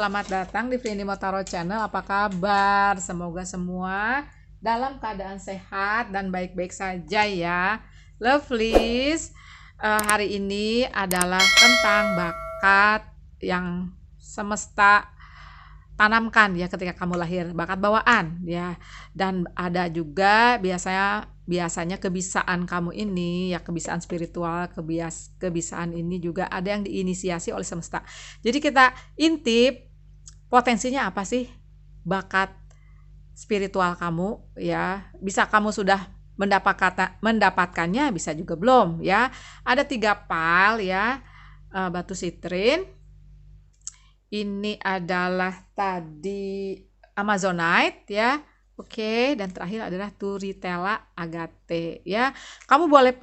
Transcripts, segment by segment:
selamat datang di Vindi Motaro Channel. Apa kabar? Semoga semua dalam keadaan sehat dan baik-baik saja ya. Lovelies, hari ini adalah tentang bakat yang semesta tanamkan ya ketika kamu lahir, bakat bawaan ya. Dan ada juga biasanya kebisaan kamu ini ya, kebisaan spiritual, kebisaan ini juga ada yang diinisiasi oleh semesta. Jadi kita intip potensinya apa sih bakat spiritual kamu ya. Bisa kamu sudah mendapatkannya, bisa juga belum ya. Ada 3 pile ya, batu sitrin. Ini adalah tadi Amazonite ya. Oke, dan terakhir adalah Turritella agate ya. Kamu boleh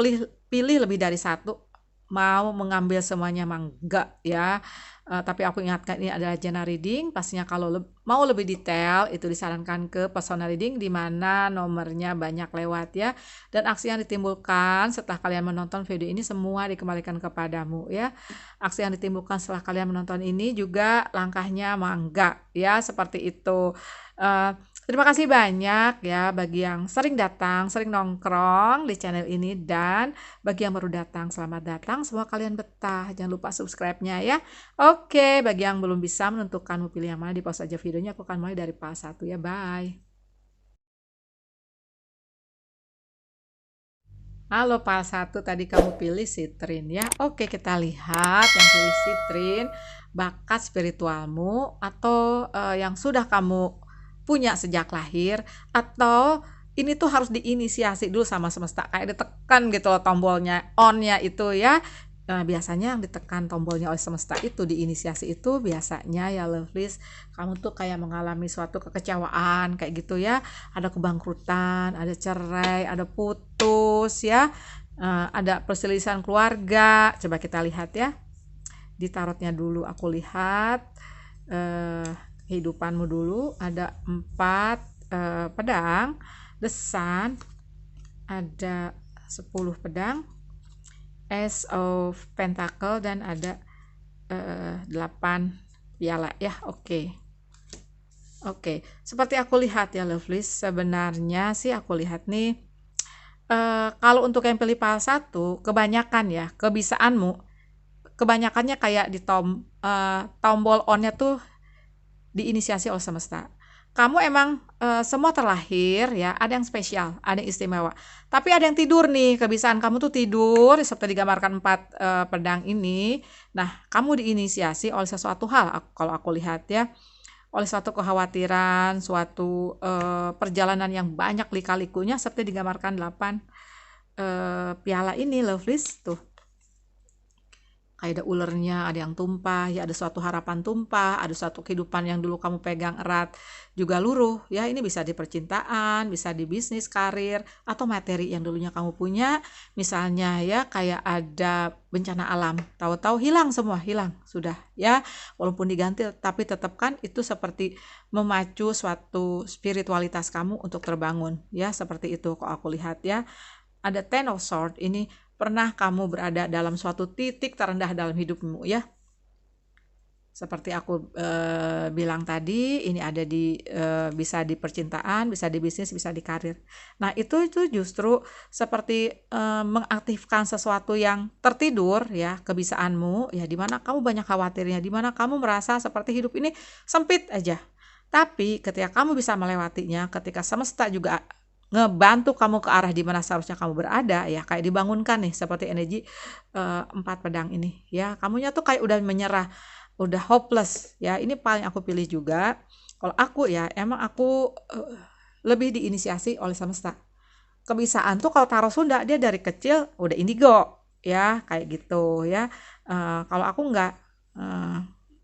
pilih lebih dari satu. Mau mengambil semuanya enggak ya. Tapi aku ingatkan ini adalah general reading. Pastinya kalau mau lebih detail itu disarankan ke personal reading di mana nomornya banyak lewat ya. Dan aksi yang ditimbulkan setelah kalian menonton video ini semua dikembalikan kepadamu ya. Aksi yang ditimbulkan setelah kalian menonton ini juga langkahnya enggak ya, seperti itu. Terima kasih banyak ya bagi yang sering datang, sering nongkrong di channel ini, dan bagi yang baru datang, selamat datang. Semoga kalian betah. Jangan lupa subscribe-nya ya. Oke, bagi yang belum bisa menentukan mau pilih yang mana, di pause aja videonya. Aku akan mulai dari part 1 ya. Bye. Halo, part 1 tadi kamu pilih sitrin ya. Oke, kita lihat yang pilih sitrin, bakat spiritualmu atau yang sudah kamu punya sejak lahir, atau ini tuh harus diinisiasi dulu sama semesta, kayak ditekan gitu loh tombolnya on-nya itu ya. Biasanya yang ditekan tombolnya oleh semesta itu, diinisiasi itu biasanya ya lovelies, kamu tuh kayak mengalami suatu kekecewaan kayak gitu ya. Ada kebangkrutan, ada cerai, ada putus ya, ada perselisihan keluarga. Coba kita lihat ya, di tarotnya dulu aku lihat kehidupanmu dulu. Ada 4 pedang, the sun, ada 10 pedang, Ace of Pentacle, dan ada 8 piala ya. Oke, seperti aku lihat ya lovelies, sebenarnya sih aku lihat nih, kalau untuk yang pilih pile 1, kebanyakan ya kebisaanmu, kebanyakannya kayak di tombol on-nya tuh diinisiasi oleh semesta. Kamu emang semua terlahir ya, ada yang spesial, ada yang istimewa. Tapi ada yang tidur nih, kebisaan kamu tuh tidur seperti digambarkan 4 pedang ini. Nah, kamu diinisiasi oleh sesuatu hal, kalau aku lihat ya, oleh suatu kekhawatiran, suatu perjalanan yang banyak lika-likunya seperti digambarkan 8 piala ini lovelies tuh. Kayak ada ulernya, ada yang tumpah ya, ada suatu harapan tumpah, ada suatu kehidupan yang dulu kamu pegang erat juga luruh ya. Ini bisa di percintaan, bisa di bisnis, karir, atau materi yang dulunya kamu punya. Misalnya ya, kayak ada bencana alam, tahu-tahu hilang semua, hilang sudah ya. Walaupun diganti tapi tetap kan itu seperti memacu suatu spiritualitas kamu untuk terbangun ya, seperti itu kok aku lihat ya. Ada Ten of Swords, ini pernah kamu berada dalam suatu titik terendah dalam hidupmu ya. Seperti aku bilang tadi, ini ada di bisa di percintaan, bisa di bisnis, bisa di karir. Nah, itu justru seperti mengaktifkan sesuatu yang tertidur ya, kebisaanmu ya, dimana kamu banyak khawatirnya, dimana kamu merasa seperti hidup ini sempit aja. Tapi ketika kamu bisa melewatinya, ketika semesta juga ngebantu kamu ke arah dimana seharusnya kamu berada ya, kayak dibangunkan nih seperti energi 4 pedang ini ya. Kamunya tuh kayak udah menyerah, udah hopeless ya. Ini paling aku pilih juga. Kalau aku ya, emang aku lebih diinisiasi oleh semesta. Kebisaan tuh kalau taruh Sunda, dia dari kecil udah indigo ya, kayak gitu ya. Kalau aku enggak,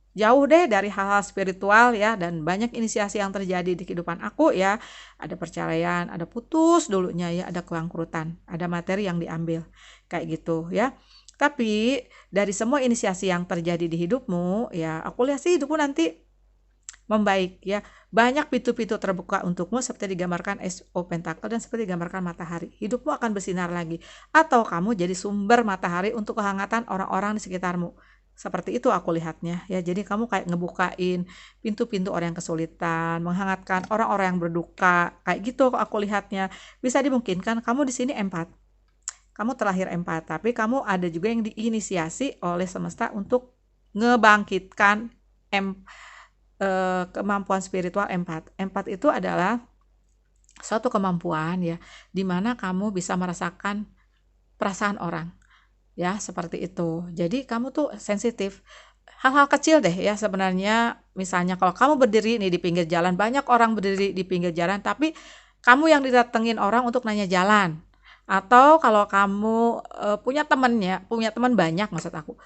jauh deh dari hal-hal spiritual ya, dan banyak inisiasi yang terjadi di kehidupan aku ya. Ada perceraian, ada putus dulunya ya, ada kebangkrutan, ada materi yang diambil kayak gitu ya. Tapi dari semua inisiasi yang terjadi di hidupmu ya, aku lihat sih hidupmu nanti membaik ya. Banyak pintu-pintu terbuka untukmu seperti digambarkan Ace of Pentacle dan seperti digambarkan matahari. Hidupmu akan bersinar lagi, atau kamu jadi sumber matahari untuk kehangatan orang-orang di sekitarmu. Seperti itu aku lihatnya ya. Jadi kamu kayak ngebukain pintu-pintu orang yang kesulitan, menghangatkan orang-orang yang berduka, kayak gitu aku lihatnya. Bisa dimungkinkan kamu di sini empat. Kamu terlahir empat, tapi kamu ada juga yang diinisiasi oleh semesta untuk ngebangkitkan kemampuan spiritual empat. Empat itu adalah suatu kemampuan ya, dimana kamu bisa merasakan perasaan orang. Ya, seperti itu. Jadi kamu tuh sensitif. Hal-hal kecil deh ya sebenarnya. Misalnya kalau kamu berdiri nih di pinggir jalan, banyak orang berdiri di pinggir jalan, tapi kamu yang didatengin orang untuk nanya jalan. Atau kalau kamu punya teman banyak maksud aku.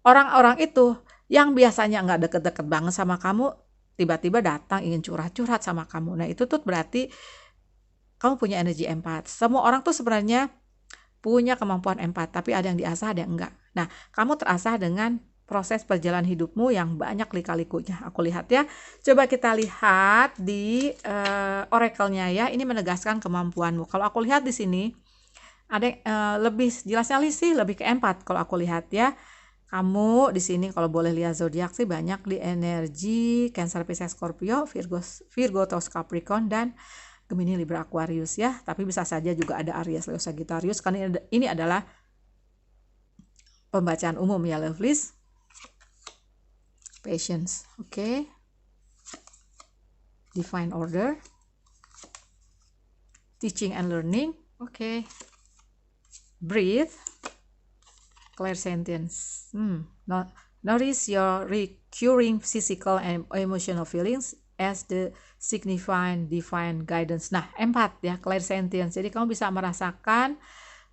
Orang-orang itu yang biasanya nggak deket-deket banget sama kamu, tiba-tiba datang ingin curhat-curhat sama kamu. Nah, itu tuh berarti kamu punya energi empat. Semua orang tuh sebenarnya punya kemampuan empat, tapi ada yang diasah, ada yang enggak. Nah, kamu terasah dengan proses perjalanan hidupmu yang banyak lika-likunya. Aku lihat ya. Coba kita lihat di oracle-nya ya. Ini menegaskan kemampuanmu. Kalau aku lihat di sini ada lebih jelasnya sih lebih ke empat. Kalau aku lihat ya. Kamu di sini kalau boleh lihat zodiak sih banyak di energi Cancer, Pisces, Scorpio, Virgo, Taurus, Capricorn dan Gemini, Libra, Aquarius ya, tapi bisa saja juga ada Aries, Leo, Sagittarius, karena ini adalah pembacaan umum ya, lovelies. Patience, oke. Divine order. Teaching and learning, oke. Breathe. Clairsentience. Notice your recurring physical and emotional feelings as the signifying divine guidance. Nah, empat ya, clairsentience. Jadi kamu bisa merasakan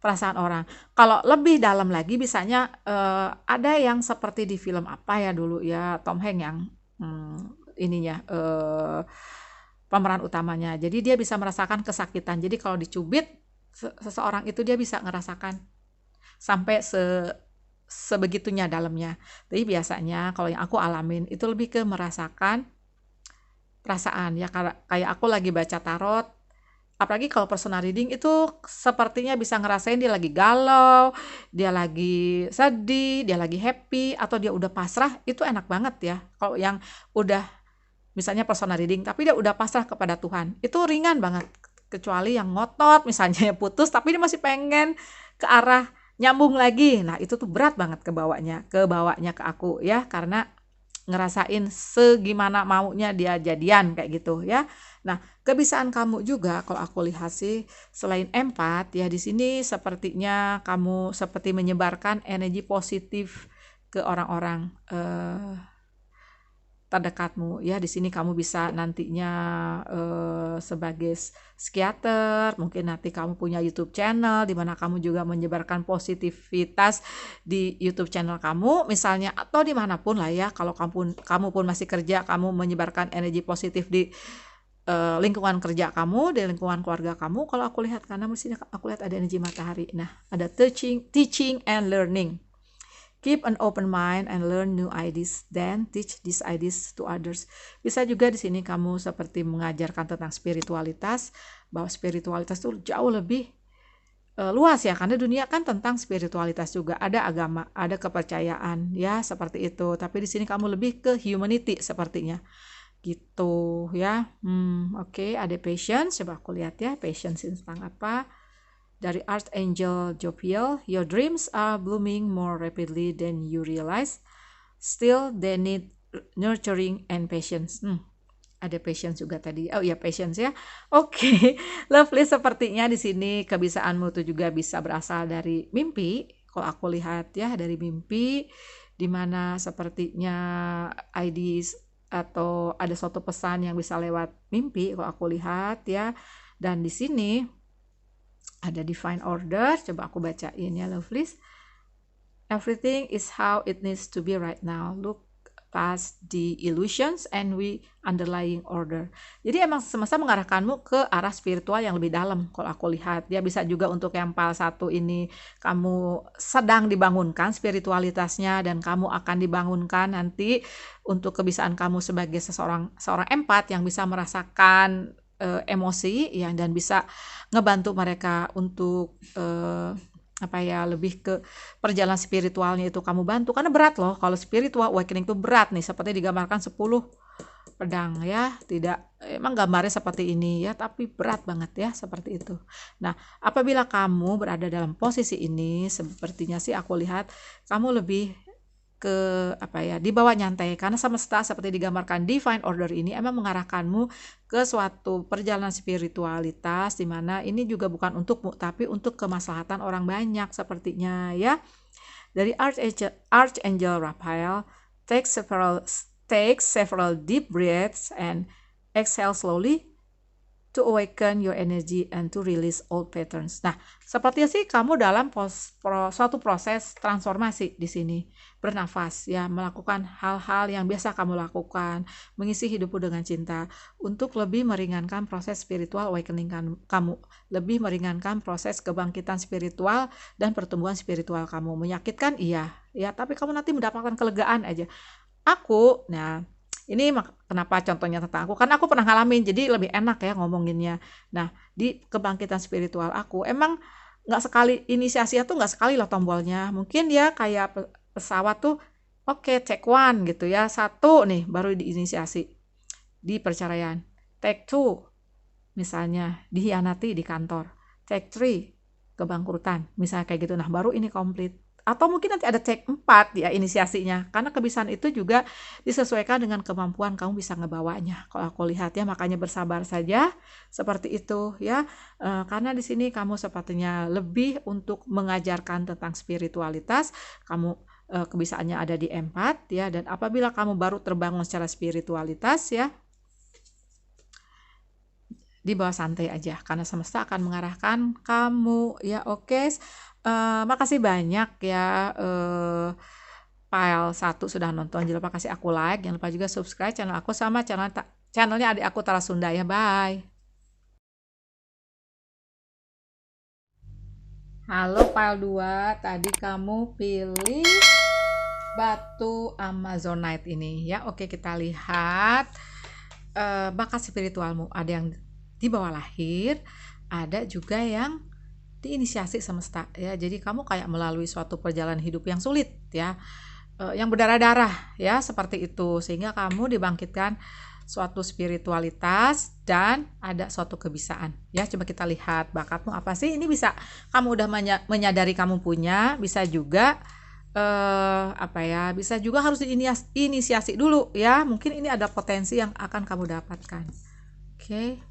perasaan orang. Kalau lebih dalam lagi, bisanya ada yang seperti di film apa ya dulu ya, Tom Hanks yang ininya pemeran utamanya. Jadi dia bisa merasakan kesakitan. Jadi kalau dicubit seseorang itu dia bisa ngerasakan sampai sebegitunya dalamnya. Tapi biasanya kalau yang aku alamin itu lebih ke merasakan perasaan ya, kayak aku lagi baca tarot, apalagi kalau personal reading itu sepertinya bisa ngerasain dia lagi galau, dia lagi sedih, dia lagi happy, atau dia udah pasrah, itu enak banget ya. Kalau yang udah misalnya personal reading tapi dia udah pasrah kepada Tuhan, itu ringan banget. Kecuali yang ngotot misalnya putus tapi dia masih pengen ke arah nyambung lagi, nah itu tuh berat banget kebawanya ke aku ya, karena ngerasain segimana maunya dia jadian kayak gitu ya. Nah, kebiasaan kamu juga kalau aku lihat sih selain empat ya, di sini sepertinya kamu seperti menyebarkan energi positif ke orang-orang terdekatmu ya. Di sini kamu bisa nantinya sebagai psikiater, mungkin nanti kamu punya YouTube channel di mana kamu juga menyebarkan positivitas di YouTube channel kamu misalnya, atau dimanapun lah ya. Kalau kamu pun masih kerja, kamu menyebarkan energi positif di lingkungan kerja kamu, di lingkungan keluarga kamu. Kalau aku lihat, karena di sini aku lihat ada energi matahari. Nah, ada teaching and learning. Keep an open mind and learn new ideas, then teach these ideas to others. Bisa juga di sini kamu seperti mengajarkan tentang spiritualitas, bahwa spiritualitas itu jauh lebih luas ya, karena dunia kan tentang spiritualitas juga, ada agama, ada kepercayaan ya, seperti itu. Tapi di sini kamu lebih ke humanity sepertinya. Gitu ya. Oke, ada patience. Coba aku lihat ya, patience tentang apa. Dari Archangel Jophiel, your dreams are blooming more rapidly than you realize. Still, they need nurturing and patience. Ada patience juga tadi. Oh iya, patience ya. Oke, lovely. Sepertinya di sini kebiasaanmu itu juga bisa berasal dari mimpi. Kalau aku lihat ya, dari mimpi, dimana sepertinya ideas atau ada suatu pesan yang bisa lewat mimpi. Kalau aku lihat ya, dan di sini ada divine order. Coba aku bacain ya, lovelies. Everything is how it needs to be right now. Look past the illusions and we underlying order. Jadi emang semesta mengarahkanmu ke arah spiritual yang lebih dalam. Kalau aku lihat, dia bisa juga untuk yang PAL 1 ini kamu sedang dibangunkan spiritualitasnya, dan kamu akan dibangunkan nanti untuk kebiasaan kamu sebagai seorang empat yang bisa merasakan emosi ya, dan bisa ngebantu mereka untuk apa ya, lebih ke perjalanan spiritualnya itu kamu bantu, karena berat loh kalau spiritual awakening itu berat nih, seperti digambarkan 10 pedang ya, tidak emang gambarnya seperti ini ya, tapi berat banget ya seperti itu. Nah, apabila kamu berada dalam posisi ini, sepertinya sih aku lihat kamu lebih ke apa ya, dibawa nyantai, karena semesta seperti digambarkan divine order ini emang mengarahkanmu ke suatu perjalanan spiritualitas, di mana ini juga bukan untukmu tapi untuk kemaslahatan orang banyak sepertinya ya. Dari Archangel Raphael, take several deep breaths and exhale slowly to awaken your energy and to release old patterns. Nah, sepertinya sih kamu dalam suatu proses transformasi di sini. Bernafas ya, melakukan hal-hal yang biasa kamu lakukan, mengisi hidupmu dengan cinta untuk lebih meringankan proses spiritual awakening kamu, lebih meringankan proses kebangkitan spiritual dan pertumbuhan spiritual kamu. Menyakitkan iya, ya, tapi kamu nanti mendapatkan kelegaan aja. Nah, ini kenapa contohnya tentang aku, karena aku pernah ngalamin, jadi lebih enak ya ngomonginnya. Nah, di kebangkitan spiritual aku, emang nggak sekali inisiasinya tuh nggak sekali loh tombolnya. Mungkin ya kayak pesawat tuh, oke, check one gitu ya, 1 nih baru diinisiasi di perceraian. Take 2, misalnya dihianati di kantor. Take 3, kebangkrutan, misalnya kayak gitu. Nah, baru ini komplit. Atau mungkin nanti ada cek 4 ya inisiasinya, karena kebiasaan itu juga disesuaikan dengan kemampuan kamu bisa ngebawanya. Kalau aku lihat ya, makanya bersabar saja seperti itu ya. Karena di sini kamu sepertinya lebih untuk mengajarkan tentang spiritualitas. Kamu kebiasaannya ada di 4 ya, dan apabila kamu baru terbangun secara spiritualitas ya, di bawah santai aja, karena semesta akan mengarahkan kamu ya. Oke. Makasih banyak ya, file 1 sudah nonton. Jangan lupa kasih aku like, jangan lupa juga subscribe channel aku sama channelnya adik aku Tara Sunda ya. Bye. Halo file 2, tadi kamu pilih batu Amazonite ini ya. Oke, kita lihat bakat spiritualmu. Ada yang di bawah lahir, ada juga yang diinisiasi semesta ya. Jadi kamu kayak melalui suatu perjalanan hidup yang sulit ya, yang berdarah-darah ya, seperti itu, sehingga kamu dibangkitkan suatu spiritualitas dan ada suatu kebisaan ya. Coba kita lihat bakatmu apa sih. Ini bisa kamu udah menyadari kamu punya, bisa juga apa ya, bisa juga harus diinisiasi dulu ya. Mungkin ini ada potensi yang akan kamu dapatkan. Oke.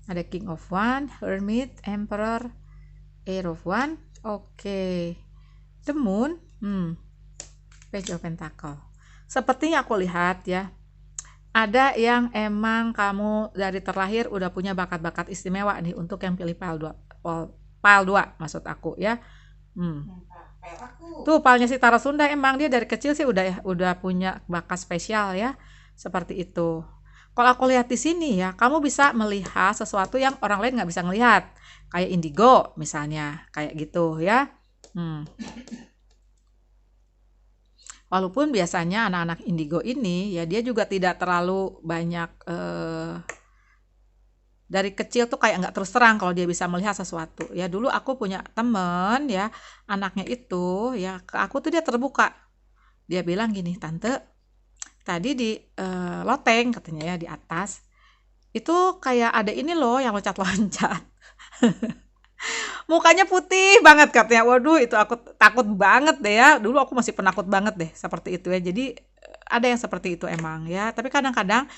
Ada King of One, Hermit, Emperor, Air of One, oke. The Moon, Page of Pentacle. Sepertinya aku lihat ya, ada yang emang kamu dari terlahir udah punya bakat-bakat istimewa nih untuk yang pilih pile 2 maksud aku ya. Tuh palnya si Tara Sunda, emang dia dari kecil sih udah punya bakat spesial ya, seperti itu. Kalau aku lihat di sini ya, kamu bisa melihat sesuatu yang orang lain nggak bisa ngelihat, kayak indigo misalnya, kayak gitu ya. Walaupun biasanya anak-anak indigo ini ya, dia juga tidak terlalu banyak dari kecil tuh kayak nggak terus terang kalau dia bisa melihat sesuatu ya. Dulu aku punya temen ya, anaknya itu ya, ke aku tuh dia terbuka. Dia bilang gini, tante, tadi di loteng katanya ya, di atas itu kayak ada ini loh yang loncat-loncat. Mukanya putih banget katanya. Waduh, itu aku takut banget deh ya. Dulu aku masih penakut banget deh seperti itu ya. Jadi ada yang seperti itu emang ya. Tapi kadang-kadang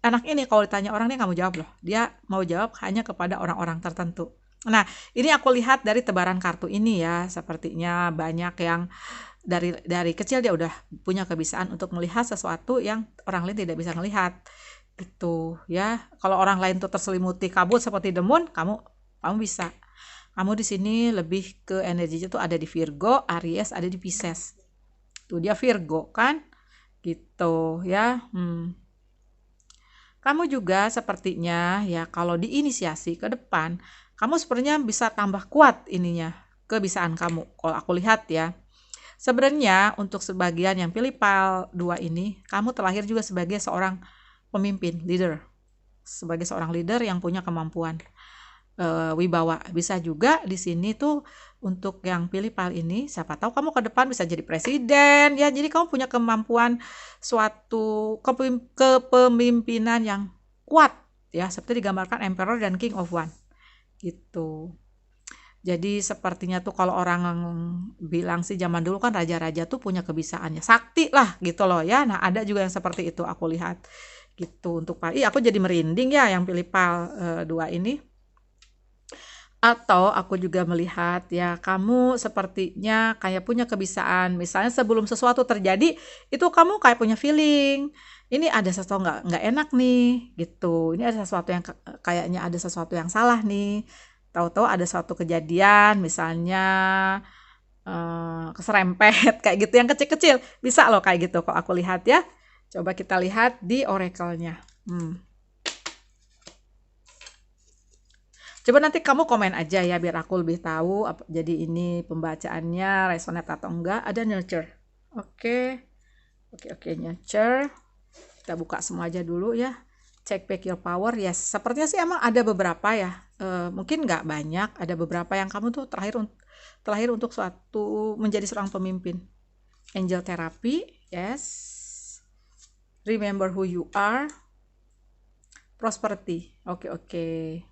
anak ini kalau ditanya orang, dia nggak mau jawab loh. Dia mau jawab hanya kepada orang-orang tertentu. Nah, ini aku lihat dari tebaran kartu ini ya. Sepertinya banyak yang dari kecil dia udah punya kebiasaan untuk melihat sesuatu yang orang lain tidak bisa melihat gitu ya. Kalau orang lain tuh terselimuti kabut seperti The Moon, kamu bisa. Kamu di sini lebih ke energinya tuh ada di Virgo, Aries, ada di Pisces. Tuh dia Virgo kan, gitu ya. Kamu juga sepertinya ya, kalau diinisiasi ke depan, kamu sepertinya bisa tambah kuat ininya, kebisaan kamu. Kalau aku lihat ya. Sebenarnya untuk sebagian yang pilih pile 2 ini, kamu terlahir juga sebagai seorang pemimpin, leader. Sebagai seorang leader yang punya kemampuan. wibawa. Bisa juga di sini tuh untuk yang pilih PAL ini, siapa tahu kamu ke depan bisa jadi presiden ya. Jadi kamu punya kemampuan suatu kepemimpinan yang kuat ya, seperti digambarkan Emperor dan King of Wands gitu. Jadi sepertinya tuh kalau orang bilang sih zaman dulu kan raja-raja tuh punya kebisaannya sakti lah gitu loh ya. Nah ada juga yang seperti itu aku lihat gitu untuk PAL. Aku jadi merinding ya yang pilih PAL 2 ini. Atau aku juga melihat ya kamu sepertinya kayak punya kebiasaan, misalnya sebelum sesuatu terjadi itu kamu kayak punya feeling, ini ada sesuatu nggak enak nih gitu, ini ada sesuatu yang kayaknya ada sesuatu yang salah nih, tahu-tahu ada suatu kejadian misalnya keserempet kayak gitu yang kecil-kecil bisa loh kayak gitu kok aku lihat ya. Coba kita lihat di oracle-nya. Coba nanti kamu komen aja ya biar aku lebih tahu jadi ini pembacaannya resonate atau enggak. Ada nurture. Oke, nurture. Kita buka semua aja dulu ya. Check back your power. Yes, sepertinya sih emang ada beberapa ya. Mungkin nggak banyak. Ada beberapa yang kamu tuh terlahir untuk suatu menjadi seorang pemimpin. Angel therapy. Yes. Remember who you are. Prosperity. Oke.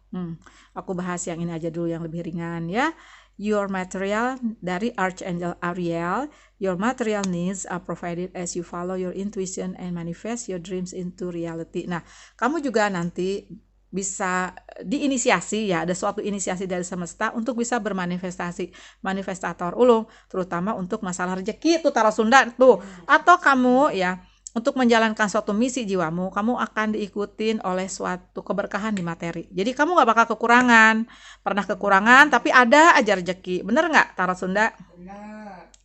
Aku bahas yang ini aja dulu yang lebih ringan ya. Your material dari Archangel Ariel. Your material needs are provided as you follow your intuition and manifest your dreams into reality. Nah, kamu juga nanti bisa diinisiasi ya, ada suatu inisiasi dari semesta untuk bisa bermanifestasi, manifestator ulung, terutama untuk masalah rezeki itu taruh Sunda tuh. Atau kamu ya untuk menjalankan suatu misi jiwamu, kamu akan diikutin oleh suatu keberkahan di materi. Jadi kamu gak bakal kekurangan. Pernah kekurangan, tapi ada aja rezeki. Bener gak Tarot Sunda?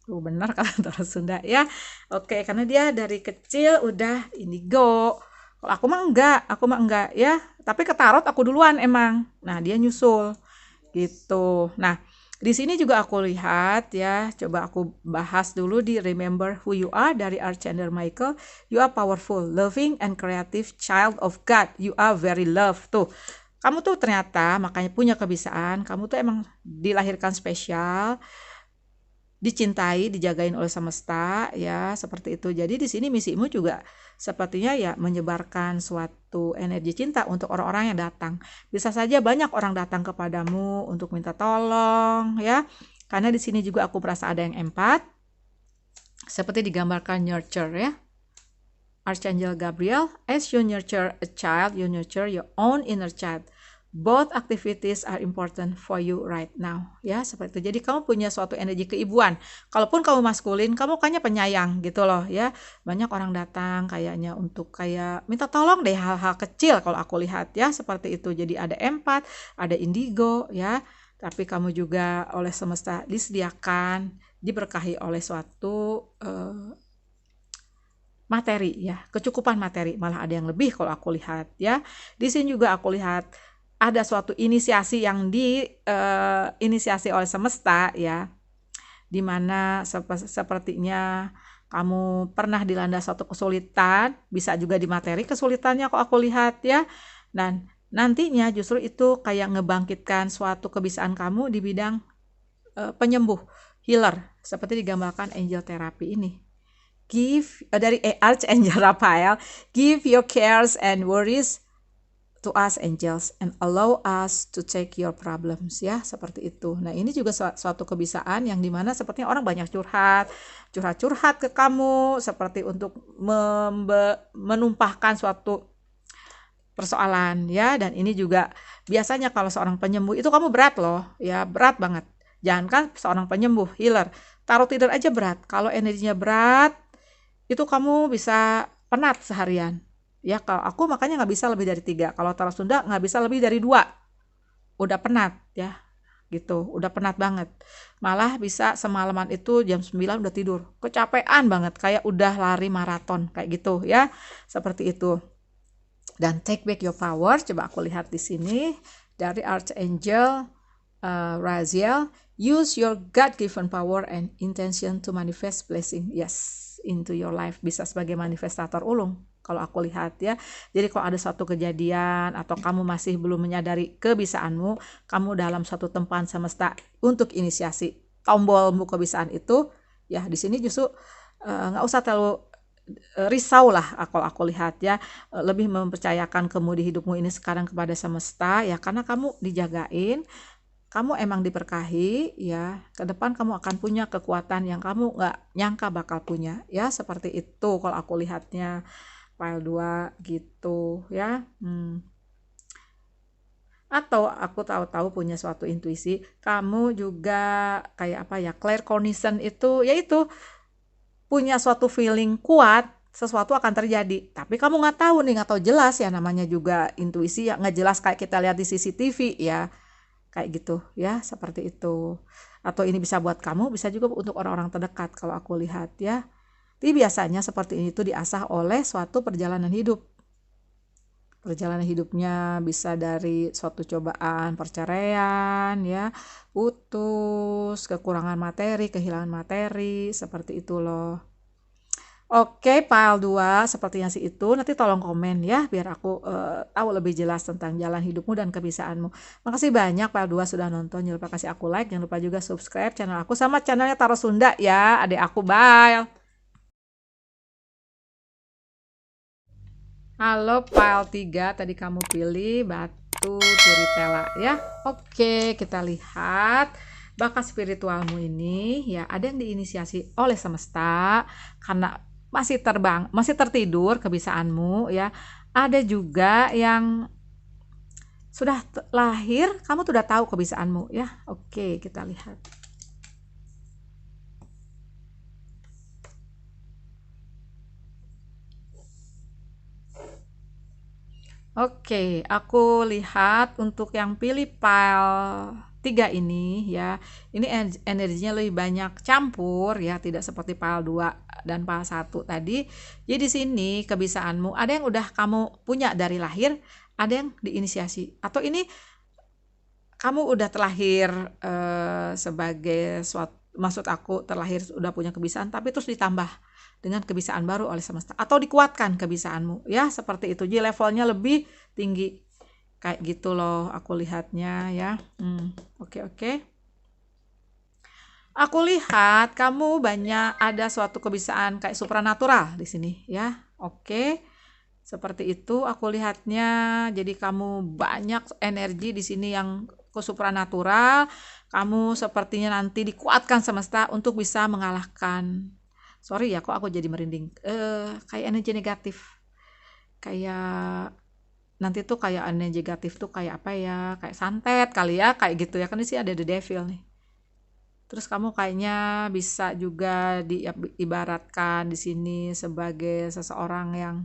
Bener kalau Tarot Sunda ya. Oke, karena dia dari kecil udah indigo. Kalau aku mah enggak ya. Tapi ke tarot aku duluan emang. Nah, dia nyusul gitu. Nah, di sini juga aku lihat ya, coba aku bahas dulu di Remember Who You Are dari Archangel Michael. You are powerful, loving, and creative child of God. You are very loved. Tuh, kamu tuh ternyata makanya punya kebiasaan. Kamu tuh emang dilahirkan spesial, dicintai, dijagain oleh semesta ya, seperti itu. Jadi di sini misimu juga sepertinya ya menyebarkan suatu energi cinta untuk orang-orang yang datang. Bisa saja banyak orang datang kepadamu untuk minta tolong ya. Karena di sini juga aku merasa ada yang empat. Seperti digambarkan nurture ya. Archangel Gabriel, as you nurture a child, you nurture your own inner child. Both activities are important for you right now. Ya, seperti itu. Jadi kamu punya suatu energi keibuan. Kalaupun kamu maskulin, kamu kayaknya penyayang gitu loh ya. Banyak orang datang kayaknya untuk kayak minta tolong deh hal-hal kecil kalau aku lihat ya, seperti itu. Jadi ada empat, ada indigo ya. Tapi kamu juga oleh semesta disediakan, diberkahi oleh suatu materi ya, kecukupan materi, malah ada yang lebih kalau aku lihat ya. Di sini juga aku lihat ada suatu inisiasi yang diinisiasi oleh semesta ya, dimana sepertinya kamu pernah dilanda suatu kesulitan, bisa juga di materi kesulitannya kok aku lihat ya, dan nantinya justru itu kayak ngebangkitkan suatu kebiasaan kamu di bidang penyembuh, healer, seperti digambarkan angel therapy ini. Give dari Archangel Raphael, give your cares and worries to us angels and allow us to take your problems ya, seperti itu. Nah, ini juga suatu kebiasaan yang dimana sepertinya orang banyak curhat ke kamu seperti untuk menumpahkan suatu persoalan ya. Dan ini juga biasanya kalau seorang penyembuh itu kamu berat loh ya, berat banget. Jangankan seorang penyembuh, healer, taruh tidur aja berat. Kalau energinya berat itu kamu bisa penat seharian. Ya, kalau aku makanya nggak bisa lebih dari 3. Kalau Tarot Sunda nggak bisa lebih dari 2. Udah penat ya, gitu. Udah penat banget. Malah bisa semalaman itu jam 9 udah tidur. Kecapean banget, kayak udah lari maraton kayak gitu ya. Seperti itu. Dan take back your power. Coba aku lihat di sini dari Archangel Raziel. Use your God-given power and intention to manifest blessing. Yes, into your life. Bisa sebagai manifestator ulung. kalau aku lihat ya. Jadi kalau ada suatu kejadian atau kamu masih belum menyadari kebisaanmu, kamu dalam suatu tempaan semesta untuk inisiasi tombolmu kebisaan itu, ya di sini justru nggak usah terlalu risau lah kalau aku lihat ya. Lebih mempercayakan kemudi hidupmu ini sekarang kepada semesta ya, karena kamu dijagain, kamu emang diberkahi ya, ke depan kamu akan punya kekuatan yang kamu nggak nyangka bakal punya ya, seperti itu kalau aku lihatnya file 2 gitu ya. Atau aku tahu-tahu punya suatu intuisi, kamu juga kayak apa ya, claircognizant itu yaitu punya suatu feeling kuat sesuatu akan terjadi, tapi kamu nggak tahu nih, nggak tahu jelas ya, namanya juga intuisi ya, nggak jelas kayak kita lihat di CCTV ya, kayak gitu ya, seperti itu. Atau ini bisa buat kamu, bisa juga untuk orang-orang terdekat kalau aku lihat ya. Tapi biasanya seperti ini tuh diasah oleh suatu perjalanan hidup. Perjalanan hidupnya bisa dari suatu cobaan perceraian ya, putus, kekurangan materi, kehilangan materi, seperti itu loh. Oke, file 2 sepertinya sih itu. Nanti tolong komen ya biar aku tahu lebih jelas tentang jalan hidupmu dan kebisaanmu. Makasih banyak file 2 sudah nonton. Jangan lupa kasih aku like, jangan lupa juga subscribe channel aku sama channelnya Taro Sunda ya. Adik aku, bye. Halo file 3, tadi kamu pilih batu turitela ya. Oke, kita lihat bakat spiritualmu ini ya, ada yang diinisiasi oleh semesta karena masih tertidur kebisaanmu ya. Ada juga yang sudah lahir, kamu sudah tahu kebisaanmu ya. Oke, kita lihat. Oke, aku lihat untuk yang pilih file 3 ini ya, ini energinya lebih banyak campur ya, tidak seperti file 2 dan file 1 tadi. Jadi di sini kebisaanmu ada yang udah kamu punya dari lahir, ada yang diinisiasi. Atau ini kamu udah terlahir sebagai suatu, maksud aku terlahir udah punya kebisaan tapi terus ditambah dengan kebisaan baru oleh semesta atau dikuatkan kebisaanmu ya, seperti itu. Jadi levelnya lebih tinggi kayak gitu loh aku lihatnya ya. Oke. Aku lihat kamu banyak ada suatu kebisaan kayak supranatural di sini ya. Oke. Seperti itu aku lihatnya. Jadi kamu banyak energi di sini yang ke supranatural. Kamu sepertinya nanti dikuatkan semesta untuk bisa mengalahkan. Sorry ya, kok aku jadi merinding. Kayak energi negatif. Kayak nanti tuh kayak energi negatif tuh kayak apa ya? Kayak santet kali ya, kayak gitu ya. Kan di sini ada the devil nih. Terus kamu kayaknya bisa juga diibaratkan di sini sebagai seseorang yang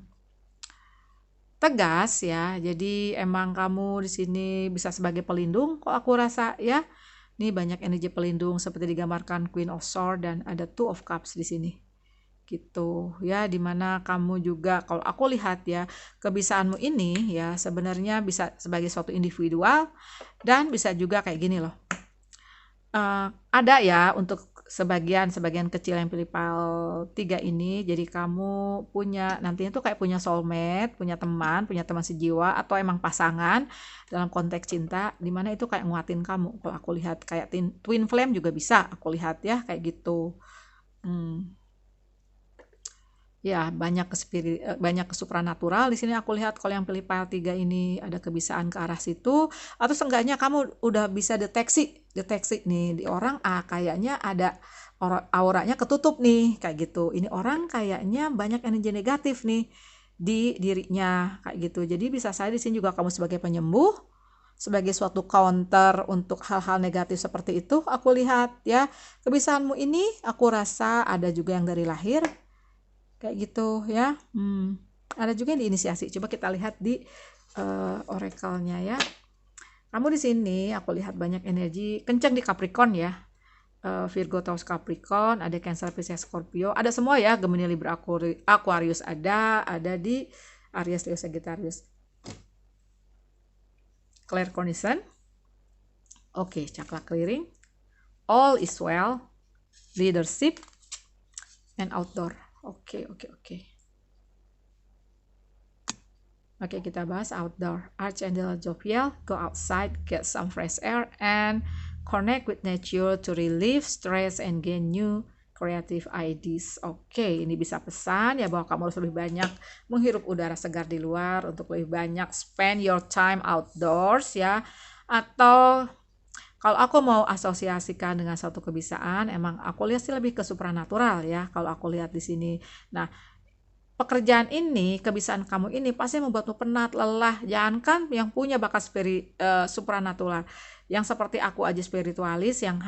tegas ya. Jadi emang kamu di sini bisa sebagai pelindung kok aku rasa ya. Ini banyak energi pelindung seperti digambarkan Queen of Swords dan ada Two of Cups di sini. Gitu ya, dimana kamu juga kalau aku lihat ya, kebisaanmu ini ya sebenarnya bisa sebagai suatu individual dan bisa juga kayak gini loh. Ada ya untuk sebagian kecil yang pilih file 3 ini, jadi kamu punya nantinya tuh kayak punya soulmate, punya teman sejiwa atau emang pasangan dalam konteks cinta, dimana itu kayak nguatin kamu. Kalau aku lihat kayak twin flame juga bisa aku lihat ya kayak gitu. Ya, banyak banyak ke supranatural di sini aku lihat. Kalau yang pilih file 3 ini ada kebisaan ke arah situ, atau seenggaknya kamu udah bisa deteksi nih di orang kayaknya ada auranya ketutup nih kayak gitu. Ini orang kayaknya banyak energi negatif nih di dirinya kayak gitu. Jadi bisa saya di sini juga kamu sebagai penyembuh, sebagai suatu counter untuk hal-hal negatif seperti itu. Aku lihat ya, kebisaanmu ini aku rasa ada juga yang dari lahir kayak gitu ya. Ada juga yang diinisiasi. Coba kita lihat di oracle-nya ya. Kamu di sini aku lihat banyak energi kencang di Capricorn ya. Virgo, Taurus, Capricorn, ada Cancer, Pisces, Scorpio, ada semua ya. Gemini, Libra, Aquarius ada di Aries, Leo, Sagittarius. Claircognizant. Oke, chakra clearing. All is well. Leadership and outdoor. Oke. Oke, kita bahas outdoor. Archangel Jophiel, go outside, get some fresh air, and connect with nature to relieve stress and gain new creative ideas. Oke, ini bisa pesan ya bahwa kamu harus lebih banyak menghirup udara segar di luar, untuk lebih banyak spend your time outdoors ya. Atau kalau aku mau asosiasikan dengan suatu kebiasaan, emang aku lihat sih lebih ke supranatural ya, kalau aku lihat di sini. Nah, pekerjaan ini, kebiasaan kamu ini pasti membuatmu penat, lelah. Jangankan yang punya bakat supranatural, yang seperti aku aja spiritualis, yang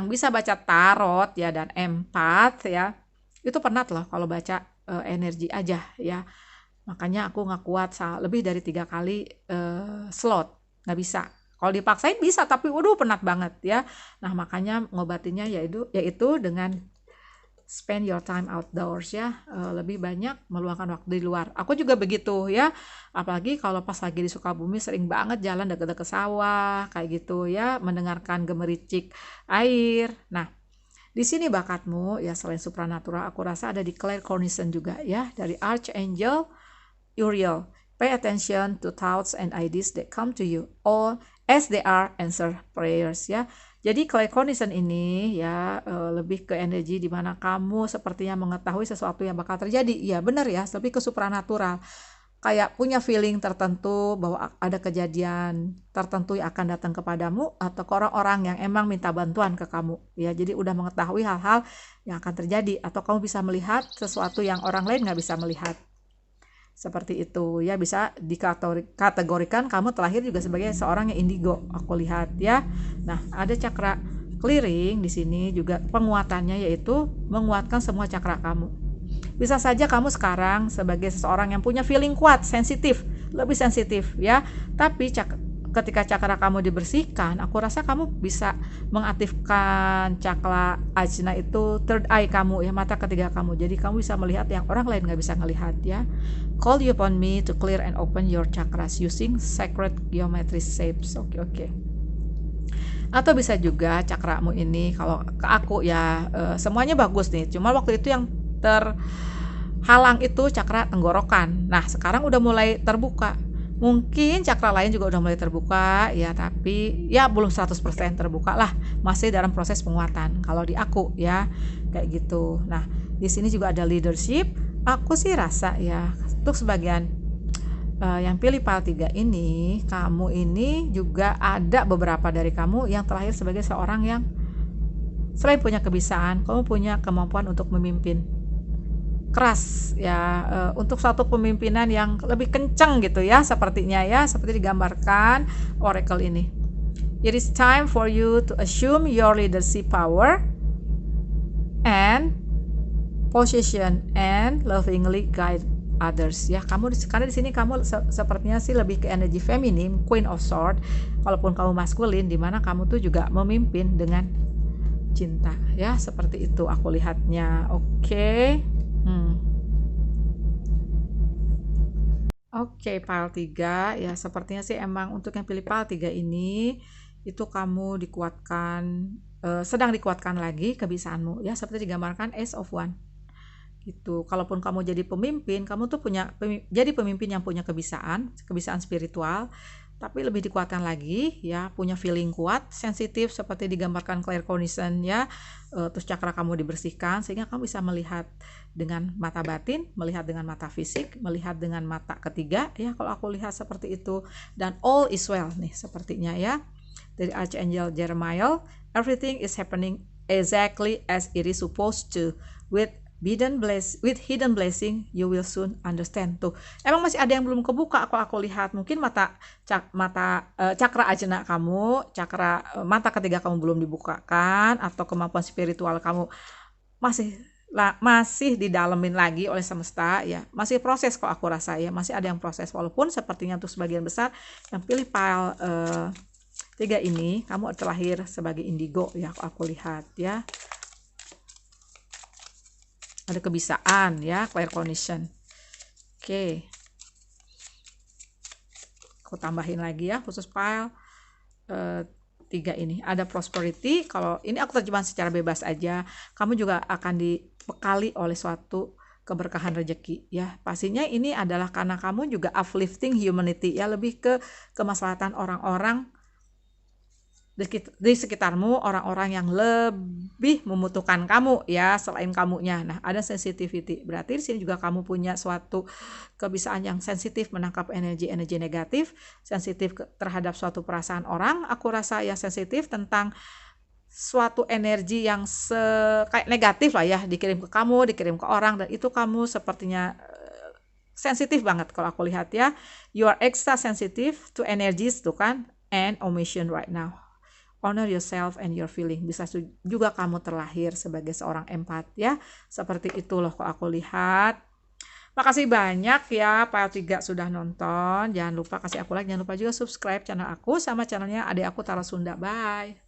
bisa baca tarot ya dan empat ya, itu penat loh kalau baca energi aja ya. Makanya aku nggak kuat lebih dari 3 kali slot, nggak bisa. Kalau dipaksain bisa, tapi waduh penat banget ya. Nah makanya ngobatinnya yaitu dengan spend your time outdoors ya, lebih banyak meluangkan waktu di luar. Aku juga begitu ya, apalagi kalau pas lagi di Sukabumi sering banget jalan deket-deket sawah kayak gitu ya, mendengarkan gemericik air. Nah, di sini bakatmu ya selain supranatural, aku rasa ada di claircognizance juga ya, dari Archangel Uriel. Pay attention to thoughts and ideas that come to you, all as they are answer prayers ya. Jadi claircognizance ini ya lebih ke energi di mana kamu sepertinya mengetahui sesuatu yang bakal terjadi. Iya benar ya, lebih ke supranatural. Kayak punya feeling tertentu bahwa ada kejadian tertentu yang akan datang kepadamu atau ke orang-orang yang emang minta bantuan ke kamu. Ya, jadi udah mengetahui hal-hal yang akan terjadi atau kamu bisa melihat sesuatu yang orang lain nggak bisa melihat. Seperti itu ya, bisa dikategorikan kamu terlahir juga sebagai seorang yang indigo, aku lihat ya. Nah, ada cakra clearing di sini juga, penguatannya yaitu menguatkan semua cakra kamu. Bisa saja kamu sekarang sebagai seseorang yang punya feeling kuat, sensitif, lebih sensitif ya. Tapi ketika cakra kamu dibersihkan, aku rasa kamu bisa mengaktifkan cakra ajna itu, third eye kamu ya, mata ketiga kamu. Jadi kamu bisa melihat yang orang lain nggak bisa ngelihat ya. Call upon me to clear and open your chakras using sacred geometry shapes. Oke. Atau bisa juga cakramu ini, kalau ke aku ya semuanya bagus nih. Cuma waktu itu yang terhalang itu cakra tenggorokan. Nah, sekarang udah mulai terbuka. Mungkin cakra lain juga udah mulai terbuka ya, tapi ya belum 100% terbuka lah, masih dalam proses penguatan kalau di aku ya, kayak gitu. Nah, di sini juga ada leadership. Aku sih rasa ya, untuk sebagian yang pilih PAL 3 ini, kamu ini juga ada beberapa dari kamu yang terlahir sebagai seorang yang selain punya kebiasaan, kamu punya kemampuan untuk memimpin keras ya, untuk suatu pemimpinan yang lebih kencang gitu ya, sepertinya ya, seperti digambarkan oracle ini. It is time for you to assume your leadership power and position and lovingly guide others ya. Kamu karena di sini kamu sepertinya sih lebih ke energi feminim, Queen of Swords. Kalaupun kamu maskulin, di mana kamu tuh juga memimpin dengan cinta ya, seperti itu aku lihatnya. Oke. Oke, PAL 3 ya, sepertinya sih emang untuk yang pilih PAL 3 ini itu kamu dikuatkan, sedang dikuatkan lagi kebiasaanmu ya, seperti digambarkan Ace of One gitu. Kalaupun kamu jadi pemimpin, kamu tuh jadi pemimpin yang punya kebiasaan spiritual, tapi lebih dikuatkan lagi ya, punya feeling kuat, sensitif seperti digambarkan claircognizance ya. Terus cakra kamu dibersihkan sehingga kamu bisa melihat dengan mata batin, melihat dengan mata fisik, melihat dengan mata ketiga ya, kalau aku lihat seperti itu. Dan all is well nih sepertinya ya, dari Archangel Jeremiah. Everything is happening exactly as it is supposed to, with hidden blessing you will soon understand. Tuh, emang masih ada yang belum kebuka, aku lihat. Mungkin cakra ajna kamu, mata ketiga kamu belum dibukakan, atau kemampuan spiritual kamu masih didalemin lagi oleh semesta ya. Masih proses kok, aku rasa ya, masih ada yang proses. Walaupun sepertinya untuk sebagian besar yang pilih PAL 3 ini, kamu terlahir sebagai indigo ya, aku lihat ya. Ada kebiasaan ya, claircognizance. Oke. Aku tambahin lagi ya, khusus PAL 3 ini. Ada prosperity, kalau ini aku terjemahkan secara bebas aja. Kamu juga akan dibekali oleh suatu keberkahan rezeki ya. Pastinya ini adalah karena kamu juga uplifting humanity ya, lebih ke kemaslahatan orang-orang di sekitarmu, orang-orang yang lebih membutuhkan kamu ya selain kamunya. Nah, ada sensitivity. Berarti di sini juga kamu punya suatu kebiasaan yang sensitif menangkap energi-energi negatif, sensitif terhadap suatu perasaan orang. Aku rasa ya sensitif tentang suatu energi yang kayak negatif lah ya, dikirim ke kamu, dikirim ke orang, dan itu kamu sepertinya sensitif banget kalau aku lihat ya. You are extra sensitive to energies tuh kan, and emotion right now. Honor yourself and your feeling. Bisa juga kamu terlahir sebagai seorang empat ya. Seperti itu loh kok aku lihat. Makasih banyak ya Pak 3 sudah nonton. Jangan lupa kasih aku like, jangan lupa juga subscribe channel aku sama channelnya adik aku Tara Sunda. Bye.